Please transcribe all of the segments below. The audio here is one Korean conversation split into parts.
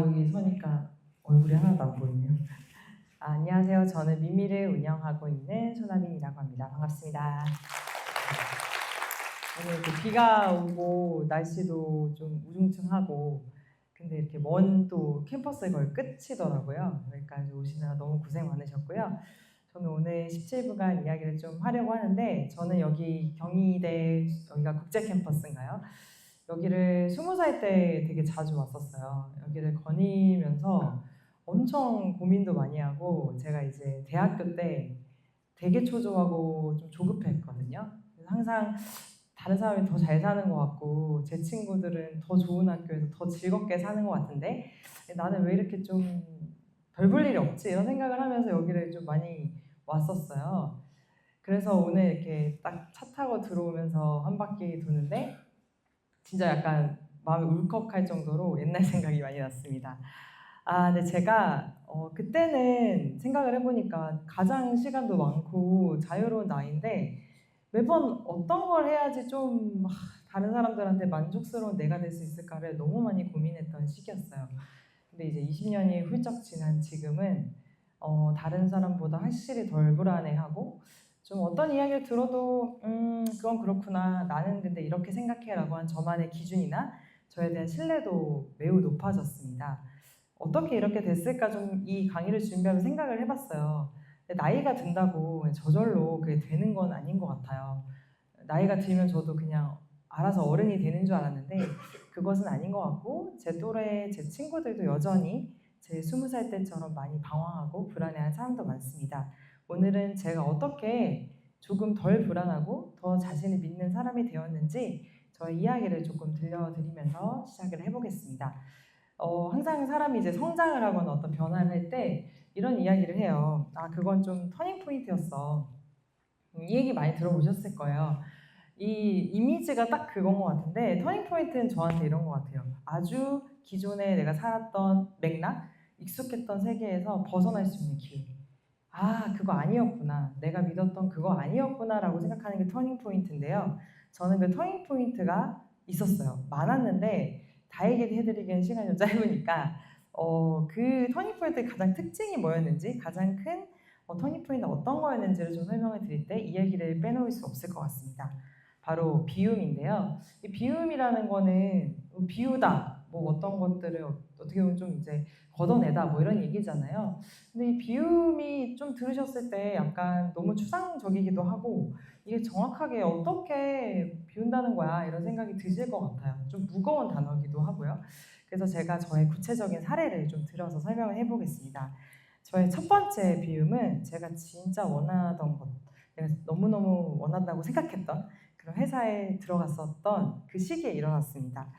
여기 서니까 얼굴이 하나도 안 보이네요. 안녕하세요. 저는 미미를 운영하고 있는 손아빈이라고 합니다. 반갑습니다. 오늘 이렇게 비가 오고 날씨도 좀 우중충하고 근데 이렇게 먼 또 캠퍼스의 거의 끝이더라고요. 여기까지 오시느라 너무 고생 많으셨고요. 저는 오늘 17분간 이야기를 좀 하려고 하는데 저는 여기 경희대 여기가 국제 캠퍼스인가요? 여기를 20살 때 되게 자주 왔었어요. 여기를 거니면서 엄청 고민도 많이 하고 제가 이제 대학교 때 되게 초조하고 좀 조급했거든요. 그래서 항상 다른 사람이 더 잘 사는 것 같고 제 친구들은 더 좋은 학교에서 더 즐겁게 사는 것 같은데 나는 왜 이렇게 좀 별 볼 일이 없지 이런 생각을 하면서 여기를 좀 많이 왔었어요. 그래서 오늘 이렇게 딱 차 타고 들어오면서 한 바퀴 도는데 진짜 약간 마음이 울컥할 정도로 옛날 생각이 많이 났습니다. 근데 제가 그때는 생각을 해보니까 가장 시간도 많고 자유로운 나이인데 매번 어떤 걸 해야지 좀 다른 사람들한테 만족스러운 내가 될 수 있을까를 너무 많이 고민했던 시기였어요. 근데 이제 20년이 훌쩍 지난 지금은 다른 사람보다 확실히 덜 불안해하고 좀 어떤 이야기를 들어도 그건 그렇구나 나는 근데 이렇게 생각해라고 한 저만의 기준이나 저에 대한 신뢰도 매우 높아졌습니다. 어떻게 이렇게 됐을까 좀 이 강의를 준비하면서 생각을 해봤어요. 근데 나이가 든다고 저절로 그게 되는 건 아닌 것 같아요. 나이가 들면 저도 그냥 알아서 어른이 되는 줄 알았는데 그것은 아닌 것 같고 제 또래 제 친구들도 여전히 제 20살 때처럼 많이 방황하고 불안해하는 사람도 많습니다. 오늘은 제가 어떻게 조금 덜 불안하고 더 자신을 믿는 사람이 되었는지 저의 이야기를 조금 들려드리면서 시작을 해보겠습니다. 항상 사람이 이제 성장을 하거나 어떤 변화를 할 때 이런 이야기를 해요. 그건 좀 터닝 포인트였어. 이 얘기 많이 들어보셨을 거예요. 이 이미지가 딱 그건 것 같은데 터닝 포인트는 저한테 이런 것 같아요. 아주 기존에 내가 살았던 맥락, 익숙했던 세계에서 벗어날 수 있는 기회. 그거 아니었구나. 내가 믿었던 그거 아니었구나라고 생각하는 게 터닝 포인트인데요. 저는 그 터닝 포인트가 있었어요. 많았는데 다 얘기해드리기엔 시간이 좀 짧으니까 그 터닝 포인트의 가장 특징이 뭐였는지 가장 큰 터닝 포인트가 어떤 거였는지를 좀 설명을 드릴 때 이 얘기를 빼놓을 수 없을 것 같습니다. 바로 비움인데요. 이 비움이라는 거는 비우다, 뭐 어떤 것들을 어떻게 보면 좀 이제 걷어내다 뭐 이런 얘기잖아요. 근데 이 비움이 좀 들으셨을 때 약간 너무 추상적이기도 하고 이게 정확하게 어떻게 비운다는 거야 이런 생각이 드실 것 같아요. 좀 무거운 단어기도 하고요. 그래서 제가 저의 구체적인 사례를 좀 들어서 설명을 해보겠습니다. 저의 첫 번째 비움은 제가 진짜 원하던 것, 내가 너무너무 원한다고 생각했던 그런 회사에 들어갔었던 그 시기에 일어났습니다.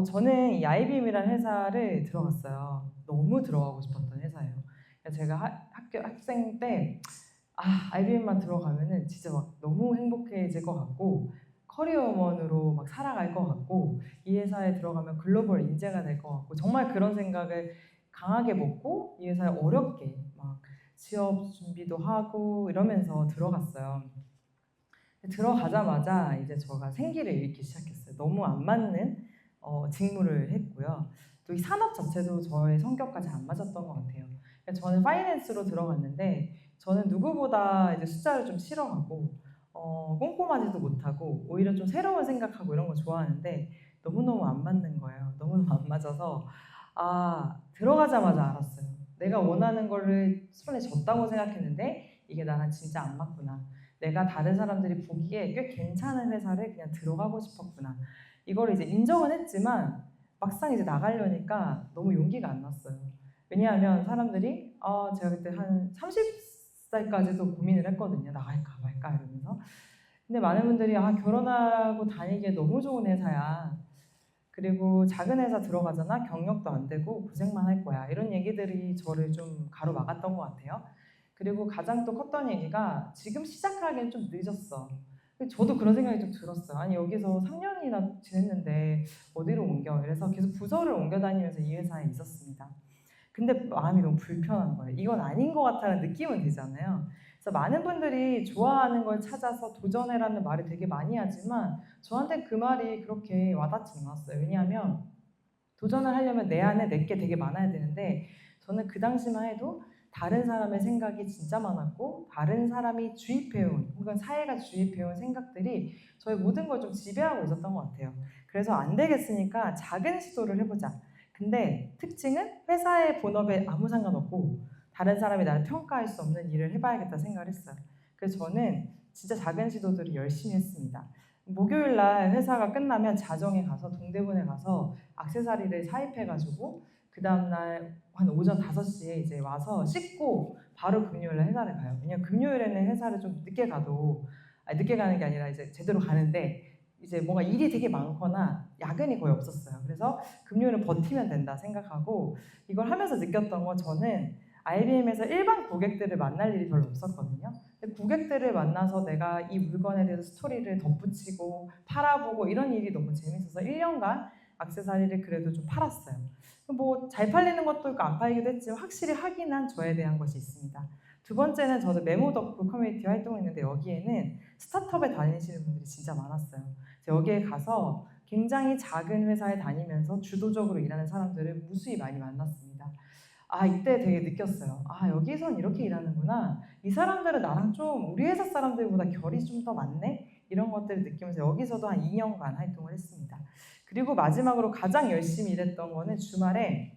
저는 이 IBM이라는 회사를 들어갔어요. 너무 들어가고 싶었던 회사예요. 제가 학생 때 IBM만 들어가면은 진짜 막 너무 행복해질 것 같고 커리어우먼으로 막 살아갈 것 같고 이 회사에 들어가면 글로벌 인재가 될 것 같고 정말 그런 생각을 강하게 먹고 이 회사에 어렵게 막 취업 준비도 하고 이러면서 들어갔어요. 들어가자마자 이제 제가 생기를 잃기 시작했어요. 너무 안 맞는 직무를 했고요. 또 이 산업 자체도 저의 성격과 잘 안 맞았던 것 같아요. 저는 파이낸스로 들어갔는데 저는 누구보다 이제 숫자를 좀 싫어하고 꼼꼼하지도 못하고 오히려 좀 새로운 생각하고 이런 거 좋아하는데 너무너무 안 맞는 거예요. 너무너무 안 맞아서 들어가자마자 알았어요. 내가 원하는 거를 손에 줬다고 생각했는데 이게 나랑 진짜 안 맞구나. 내가 다른 사람들이 보기에 꽤 괜찮은 회사를 그냥 들어가고 싶었구나. 이걸 이제 인정은 했지만 막상 이제 나가려니까 너무 용기가 안 났어요. 왜냐하면 사람들이 제가 그때 한 30살까지도 고민을 했거든요. 나갈까 말까 이러면서. 근데 많은 분들이 결혼하고 다니기에 너무 좋은 회사야. 그리고 작은 회사 들어가잖아. 경력도 안 되고 고생만 할 거야. 이런 얘기들이 저를 좀 가로막았던 것 같아요. 그리고 가장 또 컸던 얘기가 지금 시작하기엔 좀 늦었어. 저도 그런 생각이 좀 들었어요. 아니 여기서 3년이나 지냈는데 어디로 옮겨? 그래서 계속 부서를 옮겨 다니면서 이 회사에 있었습니다. 근데 마음이 너무 불편한 거예요. 이건 아닌 것 같다는 느낌은 들잖아요. 그래서 많은 분들이 좋아하는 걸 찾아서 도전해라는 말을 되게 많이 하지만 저한테 그 말이 그렇게 와닿지 않았어요. 왜냐하면 도전을 하려면 내 안에 내게 되게 많아야 되는데 저는 그 당시만 해도 다른 사람의 생각이 진짜 많았고 다른 사람이 주입해온 혹은 사회가 주입해온 생각들이 저의 모든 걸 좀 지배하고 있었던 것 같아요. 그래서 안 되겠으니까 작은 시도를 해보자. 근데 특징은 회사의 본업에 아무 상관없고 다른 사람이 나를 평가할 수 없는 일을 해봐야겠다 생각을 했어요. 그래서 저는 진짜 작은 시도들을 열심히 했습니다. 목요일 날 회사가 끝나면 자정에 가서 동대문에 가서 액세서리를 사입해가지고 그 다음날 한 오전 5시에 이제 와서 씻고 바로 금요일날 회사를 가요. 왜냐면 금요일에는 회사를 좀 늦게 가도 늦게 가는 게 아니라 이제 제대로 가는데 이제 뭔가 일이 되게 많거나 야근이 거의 없었어요. 그래서 금요일은 버티면 된다 생각하고 이걸 하면서 느꼈던 건 저는 IBM에서 일반 고객들을 만날 일이 별로 없었거든요. 근데 고객들을 만나서 내가 이 물건에 대해서 스토리를 덧붙이고 팔아보고 이런 일이 너무 재밌어서 1년간 액세서리를 그래도 좀 팔았어요. 뭐 잘 팔리는 것도 있고 안 팔리기도 했지만 확실히 확인한 저에 대한 것이 있습니다. 두 번째는 저도 메모 덕후 커뮤니티 활동했는데 여기에는 스타트업에 다니시는 분들이 진짜 많았어요. 여기에 가서 굉장히 작은 회사에 다니면서 주도적으로 일하는 사람들을 무수히 많이 만났습니다. 이때 되게 느꼈어요. 여기선 이렇게 일하는구나. 이 사람들은 나랑 좀 우리 회사 사람들보다 결이 좀 더 많네? 이런 것들을 느끼면서 여기서도 한 2년간 활동을 했습니다. 그리고 마지막으로 가장 열심히 일했던 거는 주말에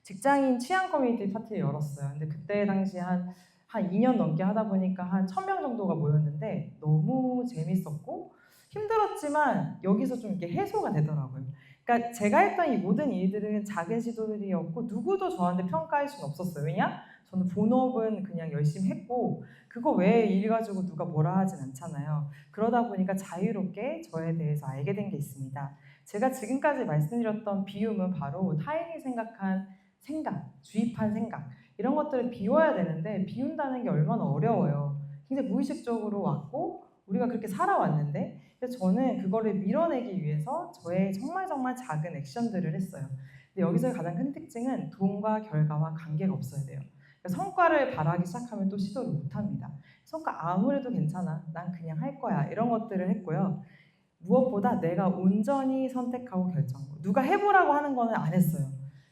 직장인 취향 커뮤니티 파티를 열었어요. 근데 그때 당시 한 2년 넘게 하다 보니까 한 1000명 정도가 모였는데 너무 재밌었고 힘들었지만 여기서 좀 이렇게 해소가 되더라고요. 그러니까 제가 했던 이 모든 일들은 작은 시도들이었고 누구도 저한테 평가할 수는 없었어요. 왜냐? 저는 본업은 그냥 열심히 했고 그거 외에 일 가지고 누가 뭐라 하진 않잖아요. 그러다 보니까 자유롭게 저에 대해서 알게 된 게 있습니다. 제가 지금까지 말씀드렸던 비움은 바로 타인이 생각한 생각, 주입한 생각 이런 것들을 비워야 되는데 비운다는 게 얼마나 어려워요. 굉장히 무의식적으로 왔고 우리가 그렇게 살아왔는데 그래서 저는 그거를 밀어내기 위해서 저의 정말 작은 액션들을 했어요. 근데 여기서 가장 큰 특징은 돈과 결과와 관계가 없어야 돼요. 그러니까 성과를 바라기 시작하면 또 시도를 못합니다. 성과 아무래도 괜찮아. 난 그냥 할 거야. 이런 것들을 했고요. 무엇보다 내가 온전히 선택하고 결정하고 누가 해보라고 하는 거는 안 했어요.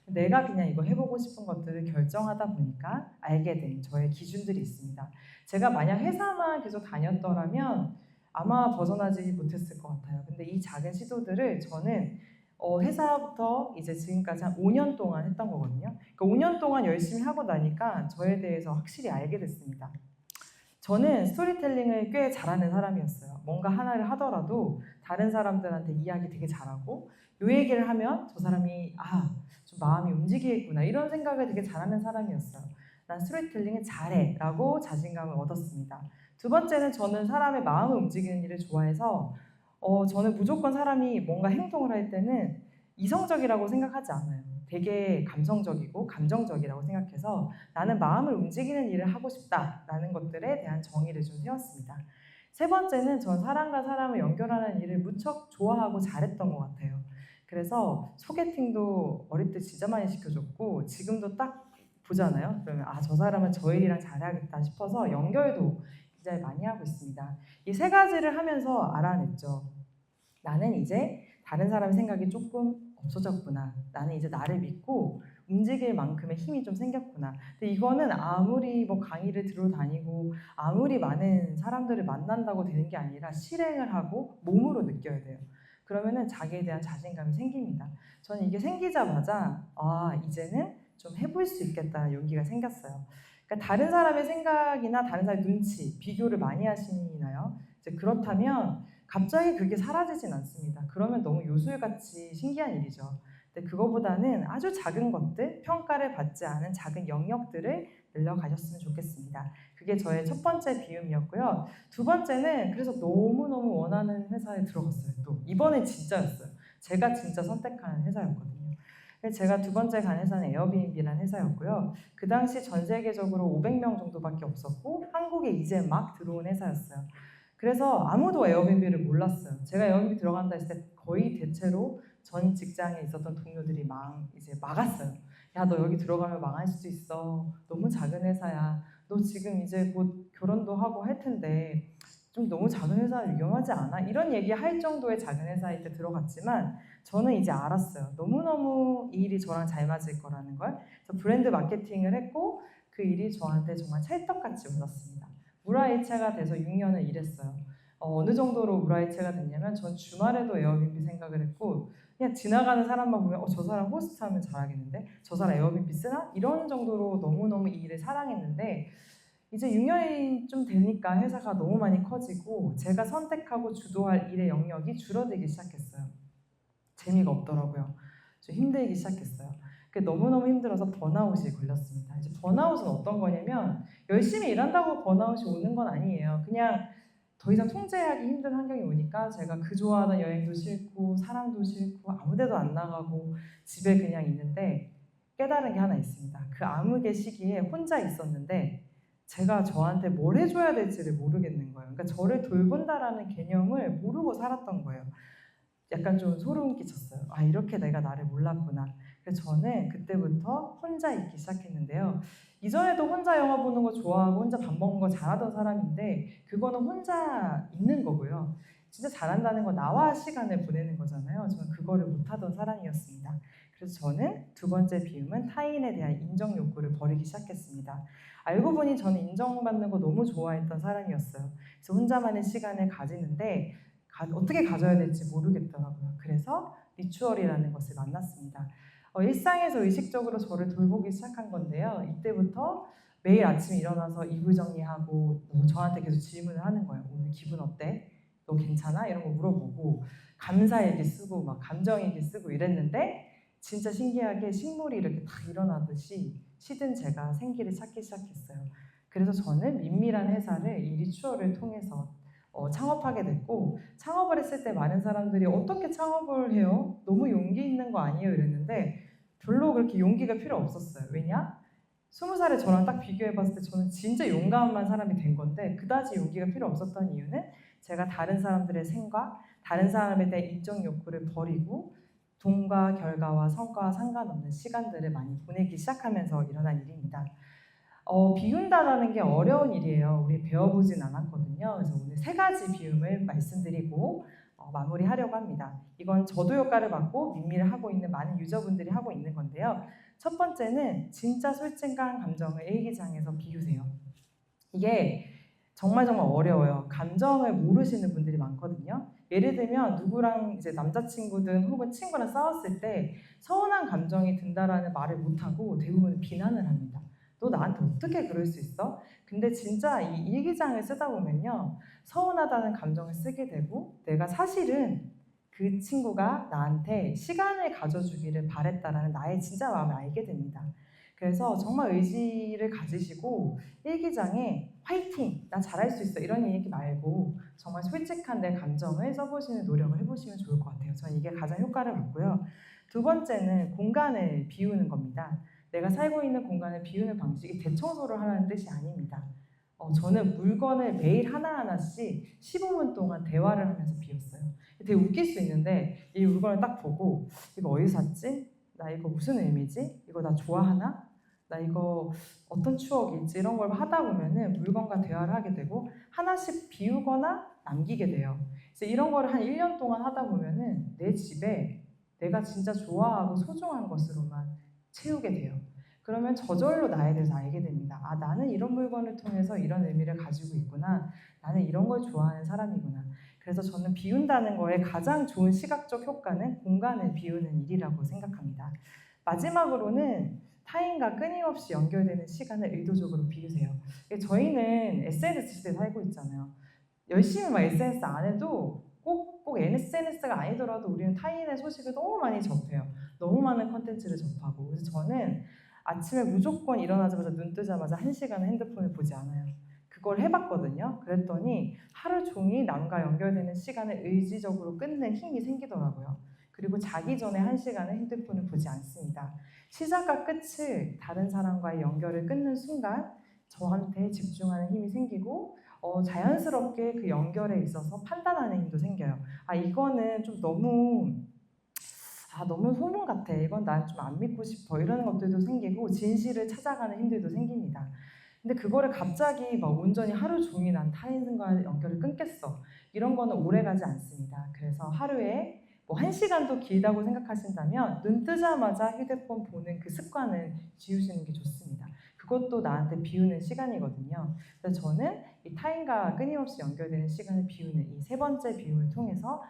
내가 그냥 이거 해보고 싶은 것들을 결정하다 보니까 알게 된 저의 기준들이 있습니다. 제가 만약 회사만 계속 다녔더라면 아마 벗어나지 못했을 것 같아요. 근데 이 작은 시도들을 저는 회사부터 이제 지금까지 한 5년 동안 했던 거거든요. 그러니까 5년 동안 열심히 하고 나니까 저에 대해서 확실히 알게 됐습니다. 저는 스토리텔링을 꽤 잘하는 사람이었어요. 뭔가 하나를 하더라도 다른 사람들한테 이야기 되게 잘하고 요 얘기를 하면 저 사람이 좀 마음이 움직이겠구나 이런 생각을 되게 잘하는 사람이었어요. 난 스토리텔링을 잘해 라고 자신감을 얻었습니다. 두 번째는 저는 사람의 마음을 움직이는 일을 좋아해서 저는 무조건 사람이 뭔가 행동을 할 때는 이성적이라고 생각하지 않아요. 되게 감성적이고 감정적이라고 생각해서 나는 마음을 움직이는 일을 하고 싶다라는 것들에 대한 정의를 좀 세웠습니다. 세 번째는 전 사람과 사람을 연결하는 일을 무척 좋아하고 잘했던 것 같아요. 그래서 소개팅도 어릴 때 진짜 많이 시켜줬고 지금도 딱 보잖아요. 그러면 저 사람은 저 일이랑 잘해야겠다 싶어서 연결도 굉장히 많이 하고 있습니다. 이 세 가지를 하면서 알아냈죠. 나는 이제 다른 사람의 생각이 조금 없어졌구나. 나는 이제 나를 믿고 움직일 만큼의 힘이 좀 생겼구나. 근데 이거는 아무리 뭐 강의를 들어 다니고 아무리 많은 사람들을 만난다고 되는 게 아니라 실행을 하고 몸으로 느껴야 돼요. 그러면은 자기에 대한 자신감이 생깁니다. 저는 이게 생기자마자 이제는 좀 해볼 수 있겠다는 용기가 생겼어요. 그러니까 다른 사람의 생각이나 다른 사람의 눈치, 비교를 많이 하시나요? 이제 그렇다면 갑자기 그게 사라지진 않습니다. 그러면 너무 요술같이 신기한 일이죠. 근데 그거보다는 아주 작은 것들, 평가를 받지 않은 작은 영역들을 늘려가셨으면 좋겠습니다. 그게 저의 첫 번째 비움이었고요. 두 번째는 그래서 너무너무 원하는 회사에 들어갔어요. 또 이번에 진짜였어요. 제가 진짜 선택한 회사였거든요. 제가 두 번째 간 회사는 에어비앤비라는 회사였고요. 그 당시 전 세계적으로 500명 정도밖에 없었고 한국에 이제 막 들어온 회사였어요. 그래서 아무도 에어비앤비를 몰랐어요. 제가 에어비앤비 들어간다 했을 때 거의 대체로 전 직장에 있었던 동료들이 이제 막았어요. 야, 너 여기 들어가면 망할 수도 있어. 너무 작은 회사야. 너 지금 이제 곧 결혼도 하고 할 텐데 좀 너무 작은 회사 위험하지 않아? 이런 얘기 할 정도의 작은 회사에 때 들어갔지만 저는 이제 알았어요. 너무너무 이 일이 저랑 잘 맞을 거라는 걸. 그래서 브랜드 마케팅을 했고 그 일이 저한테 정말 찰떡같이 와닿습니다. 무라일체가 돼서 6년을 일했어요. 어느 정도로 무라일체가 됐냐면 전 주말에도 에어비앤비 생각을 했고 그냥 지나가는 사람만 보면 저 사람 호스트 하면 잘하겠는데? 저 사람 에어비앤비 쓰나? 이런 정도로 너무너무 이 일을 사랑했는데 이제 6년이 좀 되니까 회사가 너무 많이 커지고 제가 선택하고 주도할 일의 영역이 줄어들기 시작했어요. 재미가 없더라고요. 좀 힘들기 시작했어요. 너무너무 힘들어서 번아웃이 걸렸습니다. 이제 번아웃은 어떤 거냐면 열심히 일한다고 번아웃이 오는 건 아니에요. 그냥 더 이상 통제하기 힘든 환경이 오니까 제가 그 좋아하는 여행도 싫고 사람도 싫고 아무 데도 안 나가고 집에 그냥 있는데 깨달은 게 하나 있습니다. 그 암흑의 시기에 혼자 있었는데 제가 저한테 뭘 해줘야 될지를 모르겠는 거예요. 그러니까 저를 돌본다라는 개념을 모르고 살았던 거예요. 약간 좀 소름 끼쳤어요. 아, 이렇게 내가 나를 몰랐구나. 그래서 저는 그때부터 혼자 있기 시작했는데요. 이전에도 혼자 영화 보는 거 좋아하고 혼자 밥 먹는 거 잘하던 사람인데 그거는 혼자 있는 거고요. 진짜 잘한다는 건 나와 시간을 보내는 거잖아요. 저는 그거를 못하던 사람이었습니다. 그래서 저는 두 번째 비움은 타인에 대한 인정 욕구를 버리기 시작했습니다. 알고 보니 저는 인정받는 거 너무 좋아했던 사람이었어요. 그래서 혼자만의 시간을 가지는데 어떻게 가져야 될지 모르겠더라고요. 그래서 리추얼이라는 것을 만났습니다. 일상에서 의식적으로 저를 돌보기 시작한 건데요. 이때부터 매일 아침에 일어나서 이불 정리하고 저한테 계속 질문을 하는 거예요. 오늘 기분 어때? 너 괜찮아? 이런 거 물어보고 감사일기 쓰고 막 감정일기 쓰고 이랬는데 진짜 신기하게 식물이 이렇게 딱 일어나듯이 시든 제가 생기를 찾기 시작했어요. 그래서 저는 민밀한 회사를 이 리추얼을 통해서 창업하게 됐고 창업을 했을 때 많은 사람들이 어떻게 창업을 해요? 너무 용기 있는 거 아니에요? 이랬는데 별로 그렇게 용기가 필요 없었어요. 왜냐? 20살에 저랑 딱 비교해봤을 때 저는 진짜 용감한 사람이 된 건데 그다지 용기가 필요 없었던 이유는 제가 다른 사람들의 생각, 다른 사람에 대한 인정 욕구를 버리고 돈과 결과와 성과와 상관없는 시간들을 많이 보내기 시작하면서 일어난 일입니다. 비운다라는 게 어려운 일이에요. 우리 배워보진 않았거든요. 그래서 오늘 3가지 비움을 말씀드리고 마무리하려고 합니다. 이건 저도 효과를 받고 민미를 하고 있는 많은 유저분들이 하고 있는 건데요. 첫 번째는 진짜 솔직한 감정을 일기장에서 비우세요. 이게 정말 어려워요. 감정을 모르시는 분들이 많거든요. 예를 들면 누구랑 이제 남자친구든 혹은 친구랑 싸웠을 때 서운한 감정이 든다라는 말을 못하고 대부분 비난을 합니다. 너 나한테 어떻게 그럴 수 있어? 근데 진짜 이 일기장을 쓰다 보면요. 서운하다는 감정을 쓰게 되고 내가 사실은 그 친구가 나한테 시간을 가져주기를 바랬다라는 나의 진짜 마음을 알게 됩니다. 그래서 정말 의지를 가지시고 일기장에 화이팅! 나 잘할 수 있어! 이런 얘기 말고 정말 솔직한 내 감정을 써보시는 노력을 해보시면 좋을 것 같아요. 저는 이게 가장 효과를 받고요. 두 번째는 공간을 비우는 겁니다. 내가 살고 있는 공간을 비우는 방식이 대청소를 하라는 뜻이 아닙니다. 저는 물건을 매일 하나하나씩 15분 동안 대화를 하면서 비웠어요. 되게 웃길 수 있는데 이 물건을 딱 보고 이거 어디서 샀지? 나 이거 무슨 의미지? 이거 나 좋아하나? 나 이거 어떤 추억이 있지? 이런 걸 하다 보면은 물건과 대화를 하게 되고 하나씩 비우거나 남기게 돼요. 그래서 이런 거를 한 1년 동안 하다 보면은 내 집에 내가 진짜 좋아하고 소중한 것으로만 채우게 돼요. 그러면 저절로 나에 대해서 알게 됩니다. 아, 나는 이런 물건을 통해서 이런 의미를 가지고 있구나. 나는 이런 걸 좋아하는 사람이구나. 그래서 저는 비운다는 거에 가장 좋은 시각적 효과는 공간을 비우는 일이라고 생각합니다. 마지막으로는 타인과 끊임없이 연결되는 시간을 의도적으로 비우세요. 저희는 SNS 시대에 살고 있잖아요. 열심히 막 SNS 안 해도 꼭 SNS가 아니더라도 우리는 타인의 소식을 너무 많이 접해요. 너무 많은 컨텐츠를 접하고. 그래서 저는 아침에 무조건 일어나자마자 눈 뜨자마자 1시간은 핸드폰을 보지 않아요. 그걸 해봤거든요. 그랬더니 하루 종일 남과 연결되는 시간을 의지적으로 끊는 힘이 생기더라고요. 그리고 자기 전에 1시간은 핸드폰을 보지 않습니다. 시작과 끝을 다른 사람과의 연결을 끊는 순간 저한테 집중하는 힘이 생기고 자연스럽게 그 연결에 있어서 판단하는 힘도 생겨요. 아, 이거는 좀 너무 소문 같아. 이건 난 좀 안 믿고 싶어. 이런 것들도 생기고 진실을 찾아가는 힘들도 생깁니다. 근데 그거를 갑자기 막 온전히 하루 종일 난 타인과 연결을 끊겠어. 이런 거는 오래 가지 않습니다. 그래서 하루에 뭐 1시간도 길다고 생각하신다면 눈 뜨자마자 휴대폰 보는 그 습관을 지우시는 게 좋습니다. 그것도 나한테 비우는 시간이거든요. 그래서 저는 이 타인과 끊임없이 연결되는 시간을 비우는 이 세 번째 비움을 통해서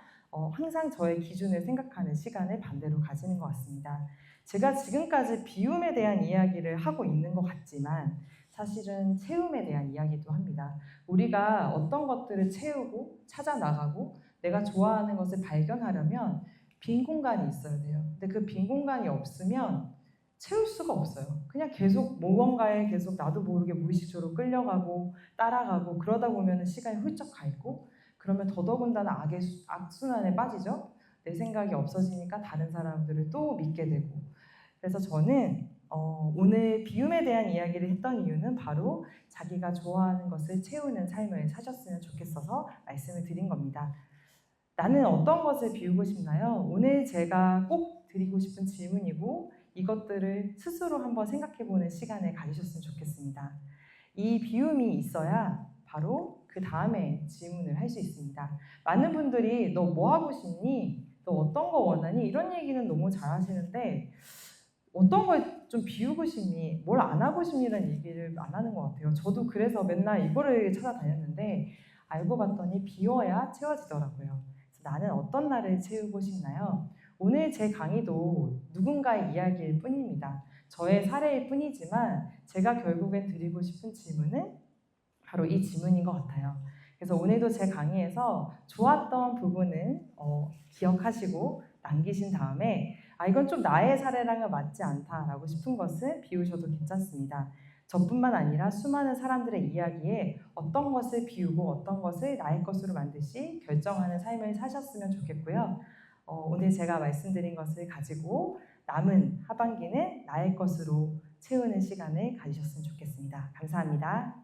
항상 저의 기준을 생각하는 시간을 반대로 가지는 것 같습니다. 제가 지금까지 비움에 대한 이야기를 하고 있는 것 같지만 사실은 채움에 대한 이야기도 합니다. 우리가 어떤 것들을 채우고 찾아 나가고 내가 좋아하는 것을 발견하려면 빈 공간이 있어야 돼요. 근데 그 빈 공간이 없으면 채울 수가 없어요. 그냥 계속 무언가에 계속 나도 모르게 무의식적으로 끌려가고 따라가고 그러다 보면 시간이 훌쩍 가 있고 그러면 더더군다나 악순환에 빠지죠. 내 생각이 없어지니까 다른 사람들을 또 믿게 되고 그래서 저는 오늘 비움에 대한 이야기를 했던 이유는 바로 자기가 좋아하는 것을 채우는 삶을 사셨으면 좋겠어서 말씀을 드린 겁니다. 나는 어떤 것을 비우고 싶나요? 오늘 제가 꼭 드리고 싶은 질문이고 이것들을 스스로 한번 생각해보는 시간을 가지셨으면 좋겠습니다. 이 비움이 있어야 바로 그 다음에 질문을 할 수 있습니다. 많은 분들이 너 뭐 하고 싶니? 너 어떤 거 원하니? 이런 얘기는 너무 잘 하시는데 어떤 걸 좀 비우고 싶니? 뭘 안 하고 싶니라는 얘기를 안 하는 것 같아요. 저도 그래서 맨날 이거를 찾아다녔는데 알고 봤더니 비워야 채워지더라고요. 그래서 나는 어떤 날을 채우고 싶나요? 오늘 제 강의도 누군가의 이야기일 뿐입니다. 저의 사례일 뿐이지만 제가 결국엔 드리고 싶은 질문은 바로 이 질문인 것 같아요. 그래서 오늘도 제 강의에서 좋았던 부분은 기억하시고 남기신 다음에 이건 좀 나의 사례랑은 맞지 않다라고 싶은 것은 비우셔도 괜찮습니다. 저뿐만 아니라 수많은 사람들의 이야기에 어떤 것을 비우고 어떤 것을 나의 것으로 만드시 결정하는 삶을 사셨으면 좋겠고요. 오늘 제가 말씀드린 것을 가지고 남은 하반기는 나의 것으로 채우는 시간을 가지셨으면 좋겠습니다. 감사합니다.